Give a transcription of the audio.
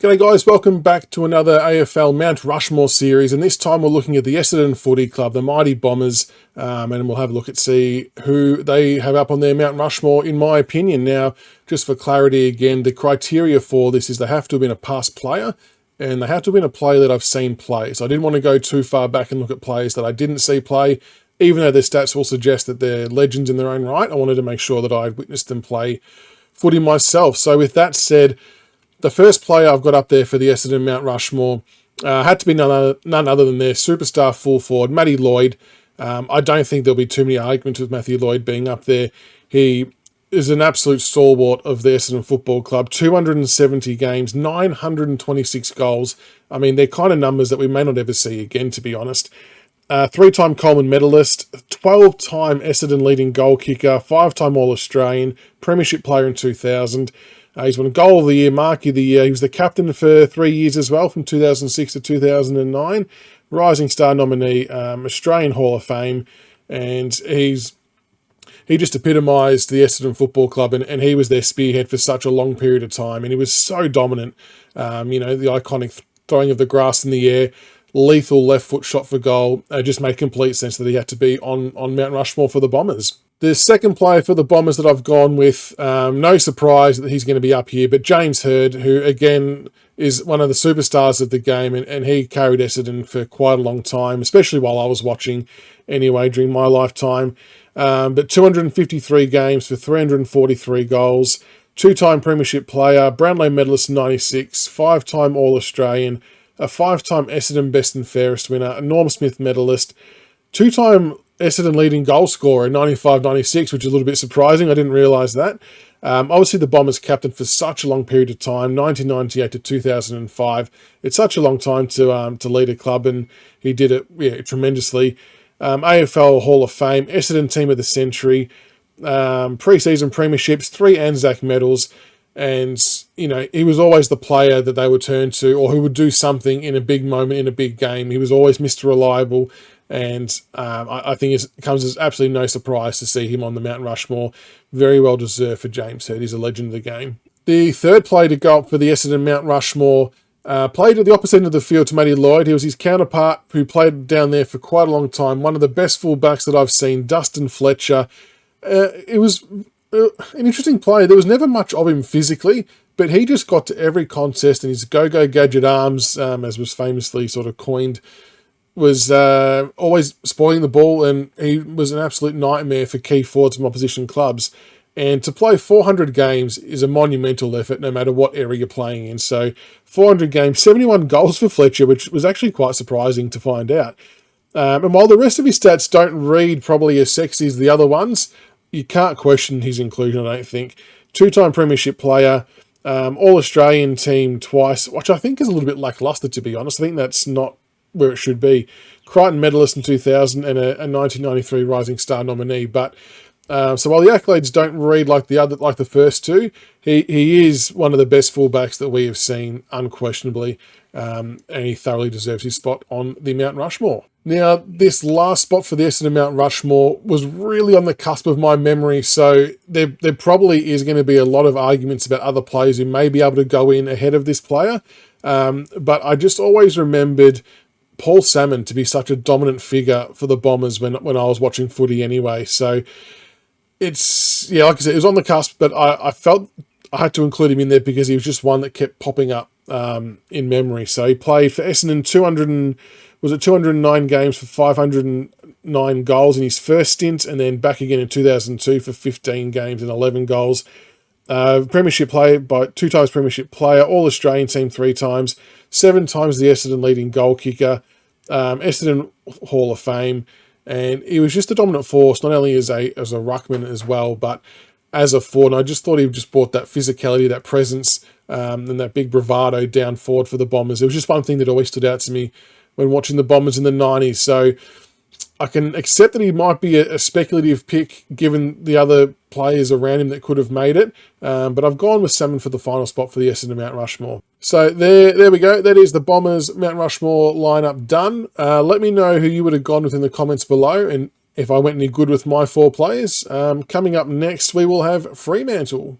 G'day guys, welcome back to another AFL Mt Rushmore series, and this time we're looking at the Essendon Footy Club, the Mighty Bombers, and we'll have a look at see who they have up on their Mt Rushmore, in my opinion. Now, just for clarity again, the criteria for this is they have to have been a past player, and they have to have been a player that I've seen play. So I didn't want to go too far back and look at players that I didn't see play, even though their stats will suggest that they're legends in their own right. I wanted to make sure that I'd witnessed them play footy myself. So with that said, the first player I've got up there for the Essendon Mt Rushmore had to be none other than their superstar full forward, Matty Lloyd. I don't think there'll be too many arguments with Matthew Lloyd being up there. He is an absolute stalwart of the Essendon Football Club. 270 games, 926 goals. I mean, they're kind of numbers that we may not ever see again, to be honest. Three-time Coleman medalist, 12-time Essendon leading goal kicker, 5-time All-Australian, premiership player in 2000. He's won Goal of the Year, Marquee of the Year. He was the captain for 3 years as well, from 2006 to 2009. Rising Star nominee, Australian Hall of Fame. And he just epitomised the Essendon Football Club, and he was their spearhead for such a long period of time. And he was so dominant. The iconic throwing of the grass in the air, lethal left foot shot for goal. It just made complete sense that he had to be on Mt Rushmore for the Bombers. The second player for the Bombers that I've gone with, no surprise that he's going to be up here, but James Hird, who again is one of the superstars of the game, and he carried Essendon for quite a long time, especially while I was watching anyway during my lifetime. But 253 games for 343 goals, two-time premiership player, Brownlow medalist in 96, five-time All-Australian, a five-time Essendon Best and Fairest winner, a Norm Smith medalist, two-time Essendon leading goal scorer in 95-96, which is a little bit surprising. I didn't realise that. Obviously, the Bombers captain for such a long period of time, 1998 to 2005. It's such a long time to lead a club, and he did it tremendously. AFL Hall of Fame, Essendon Team of the Century, pre-season premierships, 3 Anzac medals, and he was always the player that they would turn to, or who would do something in a big moment in a big game. He was always Mr. Reliable. And I think it comes as absolutely no surprise to see him on the Mt Rushmore. Very well deserved for James Hird. He's a legend of the game. The third player to go up for the Essendon Mt Rushmore played at the opposite end of the field to Matty Lloyd. He was his counterpart who played down there for quite a long time. One of the best fullbacks that I've seen, Dustin Fletcher. It was an interesting player. There was never much of him physically, but he just got to every contest, and his go-go gadget arms, as was famously sort of coined, was always spoiling the ball, and he was an absolute nightmare for key forwards from opposition clubs. And to play 400 games is a monumental effort, no matter what area you're playing in. So 400 games, 71 goals for Fletcher, which was actually quite surprising to find out. And while the rest of his stats don't read probably as sexy as the other ones, you can't question his inclusion, I don't think. Two-time premiership player, All-Australian team twice, which I think is a little bit lacklustre, to be honest. I think that's not where it should be. Crichton medalist in 2000 and a 1993 Rising Star nominee. But so while the accolades don't read like the first two, he is one of the best fullbacks that we have seen, unquestionably, and he thoroughly deserves his spot on the Mt Rushmore. Now, this last spot for the Essendon Mt Rushmore was really on the cusp of my memory, so there probably is going to be a lot of arguments about other players who may be able to go in ahead of this player, but I just always remembered Paul Salmon to be such a dominant figure for the Bombers when I was watching footy anyway. So it's, like I said, it was on the cusp, but I felt I had to include him in there because he was just one that kept popping up in memory. So he played for Essendon 209 games for 509 goals in his first stint, and then back again in 2002 for 15 games and 11 goals. Premiership player, by 2 times premiership player, All-Australian team 3 times, 7 times the Essendon leading goal kicker, Essendon Hall of Fame, and he was just a dominant force, not only as a ruckman as well, but as a forward. And I just thought he just brought that physicality, that presence, and that big bravado down forward for the Bombers. It was just one thing that always stood out to me when watching the Bombers in the 90s. So I can accept that he might be a speculative pick given the other players around him that could have made it, but I've gone with Salmon for the final spot for the Essendon Mt Rushmore. So there we go. That is the Bombers Mt Rushmore lineup done. Let me know who you would have gone with in the comments below, and if I went any good with my 4 players. Coming up next, we will have Fremantle.